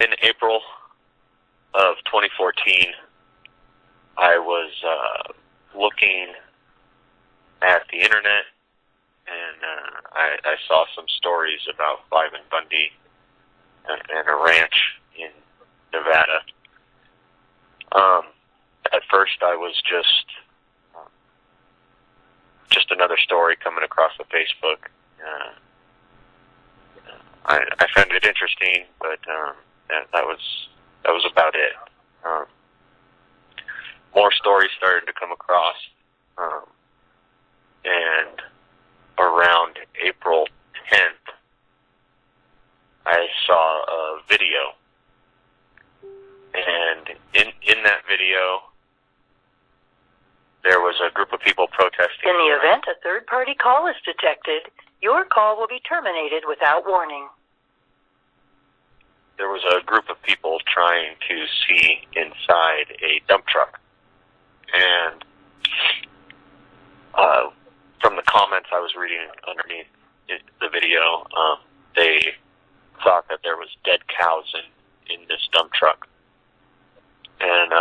In April of 2014, I was looking at the internet, and I saw some stories about Bundy and a ranch in Nevada. At first, I was just another story coming across the Facebook. I found it interesting, but that was about it. More stories started to come across, and around April 10th, I saw a video, and in that video, there was a group of people protesting. In the event a third-party call is detected, your call will be terminated without warning. There was a group of people trying to see inside a dump truck. And from the comments I was reading underneath the video, they thought that there was dead cows in this dump truck. And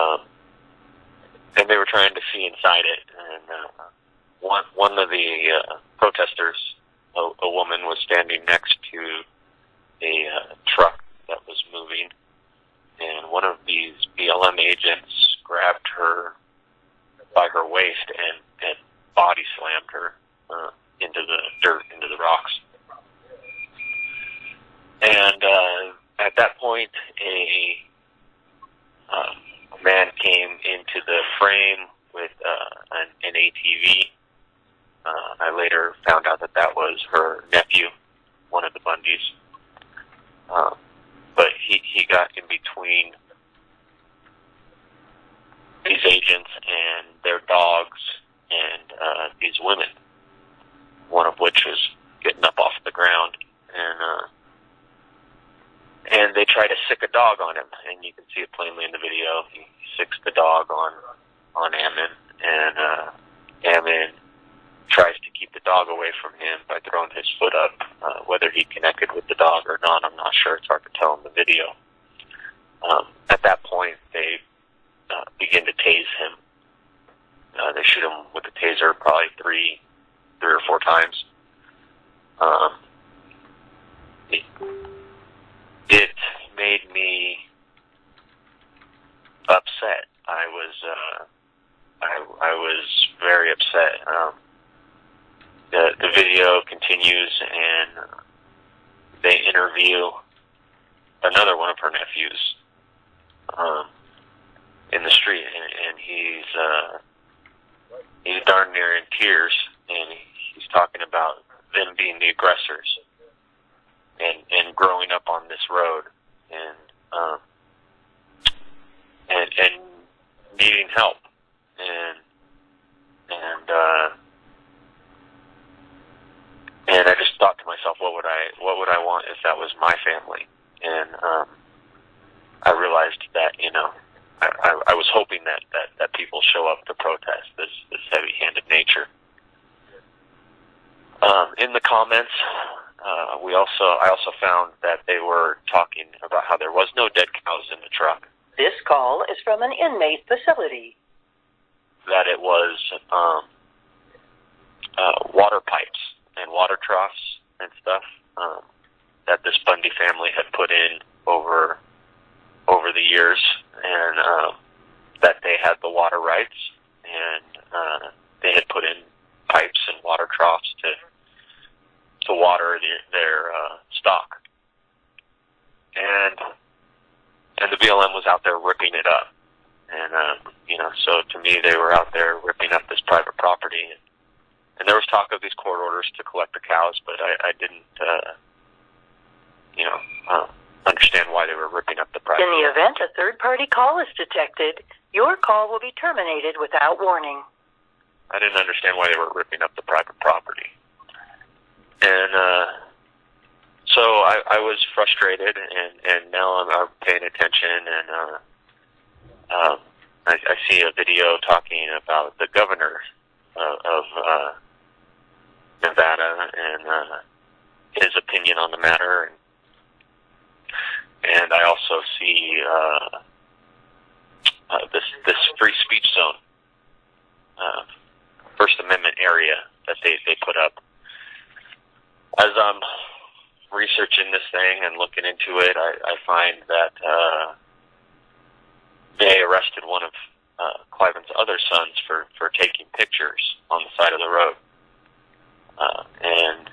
they were trying to see inside it. And one of the protesters, a woman, was standing next to a truck that was moving, and one of these BLM agents grabbed her by her waist and body slammed her into the dirt, into the rocks. And at that point, a man came into the frame with an ATV. I later found out that was her nephew, one of the Bundys. But he got in between these agents and their dogs and these women, one of which was getting up off the ground, and they try to sick a dog on him, and you can see it plainly in the video. He sicks the dog on Ammon, and Ammon tries to keep the dog away from him by throwing his foot up. Whether he connected with the dog or not, I'm not sure. It's hard to tell in the video. At that point, they begin to tase him. They shoot him with a taser probably three or four times. It made me upset. I was very upset. The video continues, and they interview another one of her nephews in the street, and he's darn near in tears, and he's talking about them being the aggressors and growing up on this road and needing help and I just thought to myself, what would I want if that was my family? And I realized that, I was hoping that people show up to protest this heavy-handed nature. In the comments, I also found that they were talking about how there was no dead cows in the truck. This call is from an inmate facility. That it was water pipes and water troughs and stuff that this Bundy family had put in over the years, and that they had the water rights, and they had put in pipes and water troughs to water their stock. And the BLM was out there ripping it up. And, so to me, they were out there ripping up this private property. And there was talk of these court orders to collect the cows, but I didn't, understand why they were ripping up the private property. In the event a third-party call is detected, your call will be terminated without warning. I didn't understand why they were ripping up the private property. And so I was frustrated, and now I'm paying attention, and I see a video talking about the governor of Nevada and his opinion on the matter, and I also see this free speech zone, First Amendment area that they put up. As I'm researching this thing and looking into it, I find that they arrested one of Cliven's other sons for taking pictures on the side of the road, and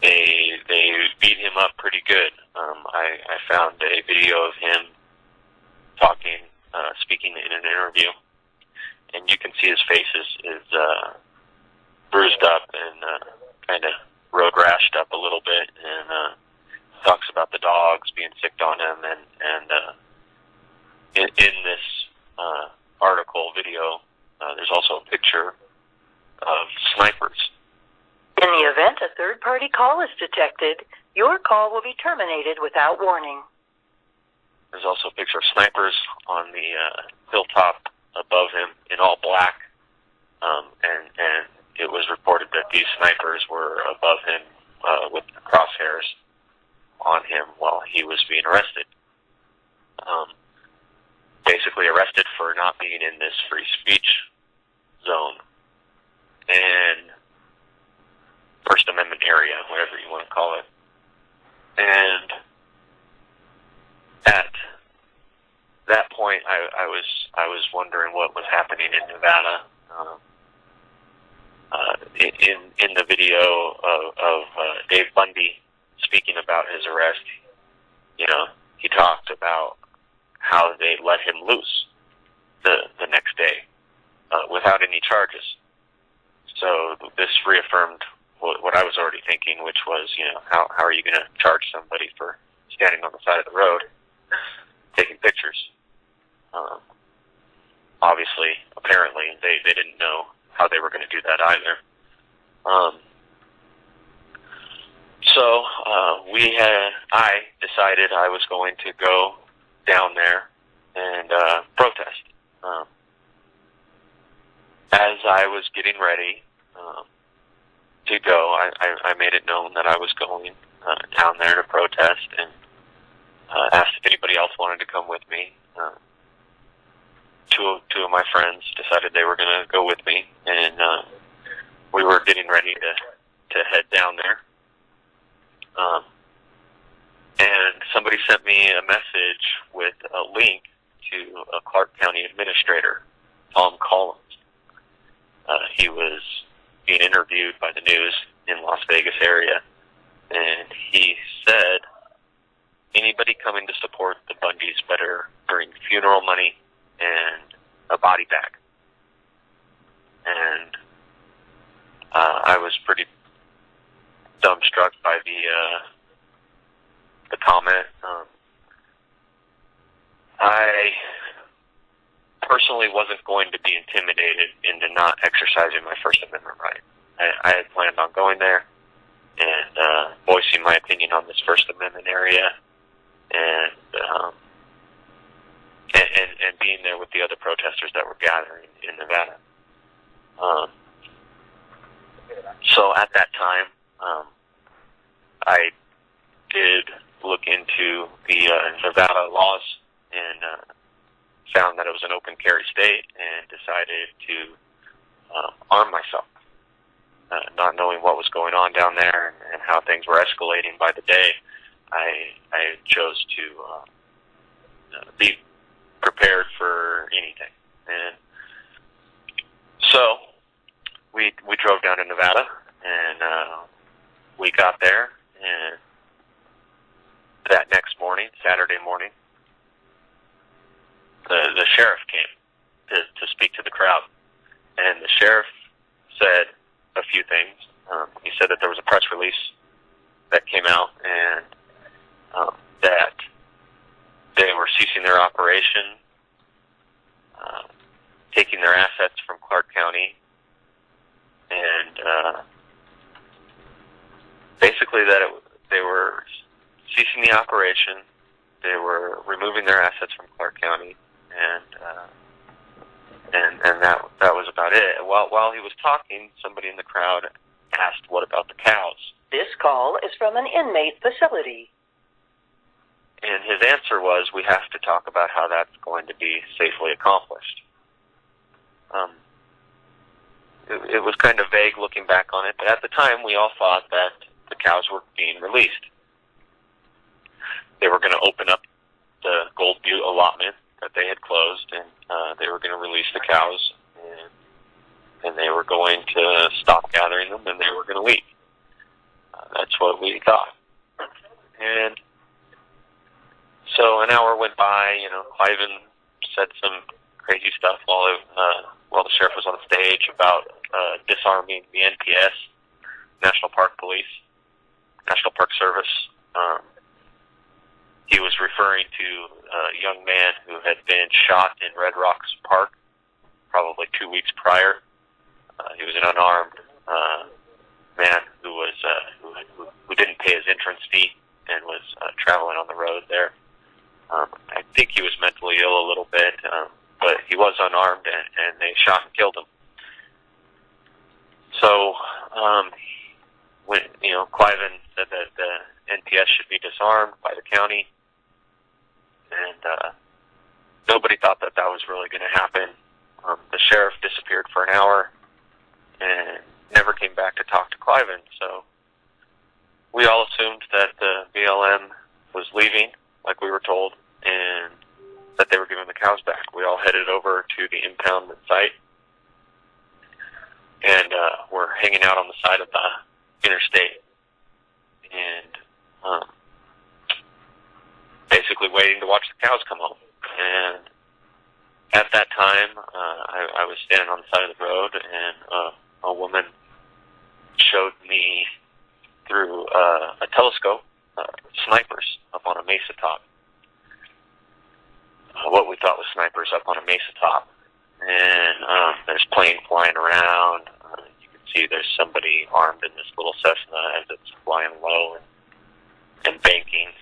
they beat him up pretty good. I found a video of him speaking in an interview, and you can see his face is bruised up and kind of road rashed up a little bit, and talks about the dogs being sicked on him, and in this article video, there's also a picture of snipers. In the event a third-party call is detected, your call will be terminated without warning. There's also a picture of snipers on the hilltop above him in all black, and it was reported that these snipers were above him with crosshairs on him while he was being arrested. Basically arrested for not being in this free speech zone and First Amendment area, whatever you want to call it. And at that point, I was wondering what was happening in Nevada. In the video of Dave Bundy speaking about his arrest, he talked about how they let him loose the next day without any charges. So this reaffirmed what I was already thinking, which was, how are you going to charge somebody for standing on the side of the road taking pictures? Obviously, apparently, they didn't know how they were going to do that either. So I decided I was going to go down there and protest. As I was getting ready to go, I made it known that I was going down there to protest, and asked if anybody else wanted to come with me. Two of my friends decided they were going to go with me, and we were getting ready to head down there. And somebody sent me a message with a link to a Clark County administrator, Tom Collins. He was being interviewed by the news in Las Vegas area, and he said, anybody coming to support the Bundys better bring funeral money and a body bag. And I was pretty dumbstruck by the comment. I personally wasn't going to be intimidated into not exercising my First Amendment right. I had planned on going there and voicing my opinion on this First Amendment area, and being there with the other protesters that were gathering in Nevada. So at that time, I did look into the Nevada laws and found that it was an open carry state, and decided to arm myself, not knowing what was going on down there and how things were escalating by the day. I chose to be prepared for anything. And so we drove down to Nevada, and we got there, and that next morning, Saturday morning, the sheriff came to speak to the crowd. And the sheriff said a few things. He said that there was a press release that came out, and that they were ceasing their operation, taking their assets from Clark County, and basically that they were ceasing the operation, they were removing their assets from Clark County, and that was about it. While he was talking, somebody in the crowd asked, "What about the cows?" This call is from an inmate facility. And his answer was, we have to talk about how that's going to be safely accomplished. It was kind of vague looking back on it, but at the time we all thought that the cows were being released. They were going to open up the Gold Butte allotment that they had closed, and they were going to release the cows, and they were going to stop gathering them, and they were going to leave. That's what we thought. And so an hour went by. Cliven said some crazy stuff while the sheriff was on the stage about disarming the NPS, National Park Police, National Park Service. He was referring to a young man who had been shot in Red Rocks Park probably 2 weeks prior. He was an unarmed man who didn't pay his entrance fee and was traveling on the road there. I think he was mentally ill a little bit, but he was unarmed, and they shot and killed him. So, when Cliven said that the NPS should be disarmed by the county, and nobody thought that was really going to happen. The sheriff disappeared for an hour and never came back to talk to Cliven. So we all assumed that the BLM was leaving, like we were told, and that they were giving the cows back. We all headed over to the impoundment site, and we're hanging out on the side of the interstate, and basically waiting to watch the cows come home. And at that time, I was standing on the side of the road, and a woman showed me through a telescope snipers up on a mesa top. What we thought was snipers up on a mesa top. And there's planes flying around. You can see there's somebody armed in this little Cessna as it's flying low and banking.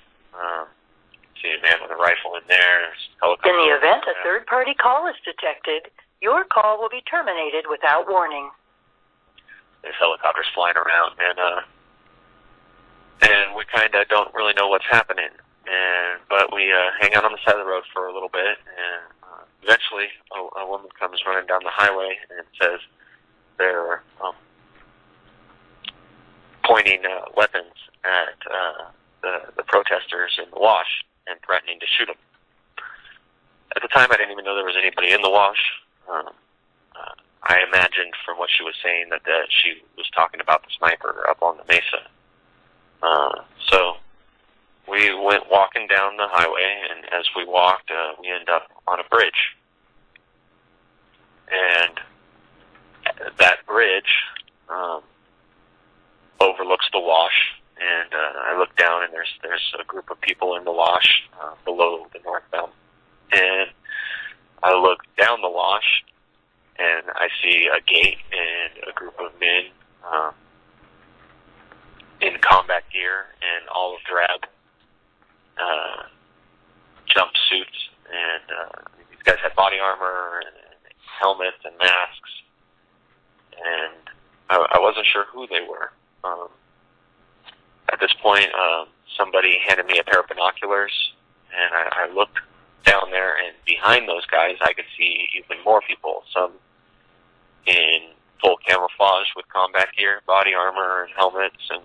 See a man with a rifle in there. In the event a third-party call is detected, your call will be terminated without warning. There's helicopters flying around, and we kind of don't really know what's happening. But we hang out on the side of the road for a little bit, and eventually a woman comes running down the highway and says they're pointing weapons at the protesters in the wash and threatening to shoot them. At the time, I didn't even know there was anybody in the wash. I imagined from what she was saying that she was talking about the sniper up on the mesa. So we went walking down the highway, and as we walked, we ended up on a bridge. And that bridge overlooks the wash, and I look down, and there's a group of people in the wash below the northbound. And I look down the wash, and I see a gate and a group of men in combat gear and olive drab jumpsuits, and these guys had body armor and helmets and masks, and I wasn't sure who they were. At this point, somebody handed me a pair of binoculars, and I looked down there, and behind those guys I could see even more people, some in full camouflage with combat gear, body armor and helmets, and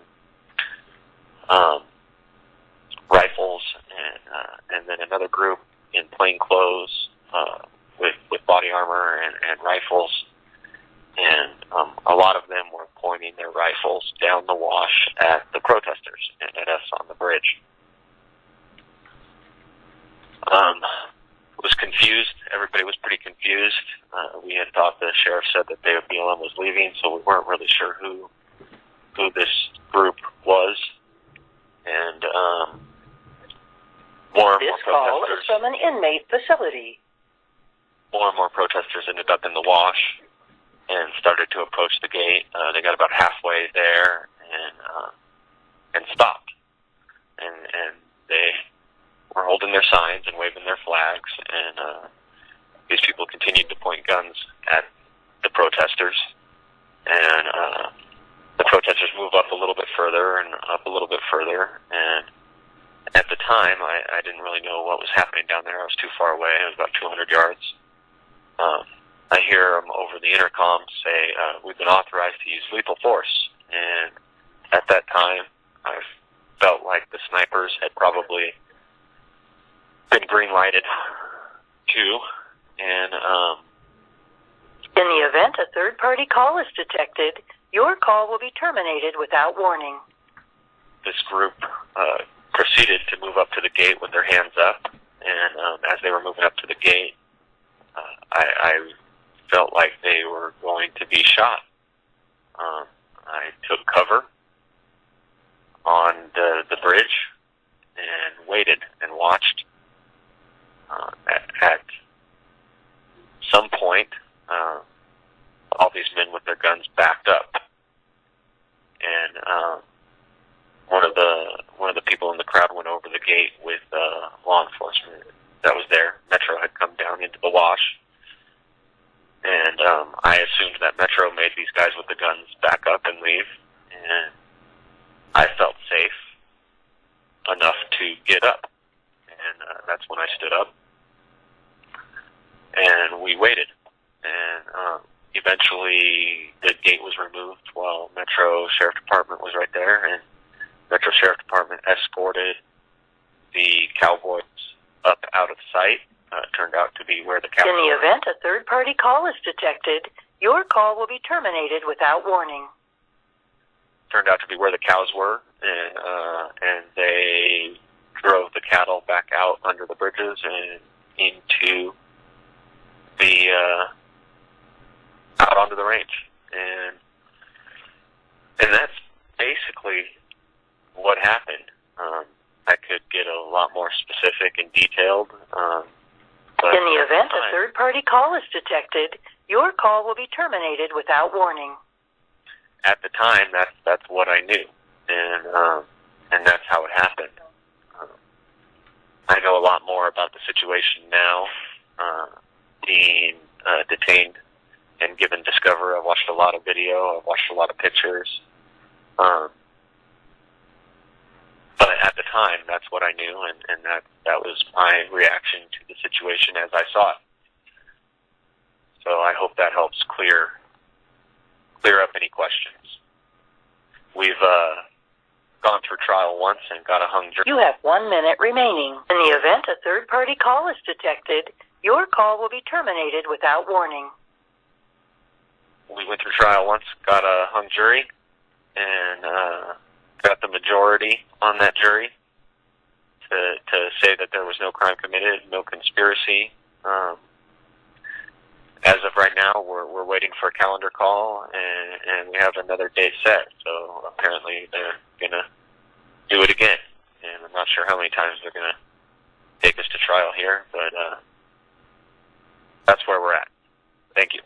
rifles, and then another group in plain clothes with body armor and rifles, and a lot of them were pointing their rifles down the wash at the protesters and at us on the bridge. Was confused. Everybody was pretty confused. We had thought the sheriff said that the BLM was leaving, so we weren't really sure who this group was. And more and more This call is from an inmate facility. More and more protesters ended up in the wash and started to approach the gate. They got about halfway there and stopped. And they were holding their signs and waving their flags, and these people continued to point guns at the protesters. And the protesters move up a little bit further and up a little bit further, and at the time, I didn't really know what was happening down there. I was too far away. I was about 200 yards. I hear them over the intercom say, we've been authorized to use lethal force. And at that time, I felt like the snipers had probably been green-lighted too. And in the event a third-party call is detected, your call will be terminated without warning. This group proceeded to move up to the gate with their hands up, and as they were moving up to the gate, I felt like they were going to be shot. I took cover on the bridge and waited and watched. At some point, all these men with their guns backed up, and one of the people in the crowd went over the gate with law enforcement that was there. Metro had come down into the wash, and I assumed that Metro made these guys with the guns back up and leave, and I felt safe enough to get up, and that's when I stood up, and we waited, and eventually the gate was removed while Metro Sheriff Department was right there, and Metro Sheriff Department escorted the cowboys up out of sight. Turned out to be where the cows were. In the event a third-party call is detected, your call will be terminated without warning. Turned out to be where the cows were, and they drove the cattle back out under the bridges and into the out onto the range, and that's basically what happened. I could get a lot more specific and detailed. But in the event a third-party call is detected, your call will be terminated without warning. At the time, that's what I knew, and that's how it happened. I know a lot more about the situation now, being detained and given Discover. I've watched a lot of video. I've watched a lot of pictures. But at the time, that's what I knew, and that was my reaction to the situation as I saw it. So I hope that helps clear up any questions. We've gone through trial once and got a hung jury. You have 1 minute remaining. In the event a third-party call is detected, your call will be terminated without warning. We went through trial once, got a hung jury, and got the majority on that jury to say that there was no crime committed, no conspiracy. As of right now, we're waiting for a calendar call, and we have another date set. So apparently they're gonna do it again, and I'm not sure how many times they're gonna take us to trial here, but that's where we're at. Thank you.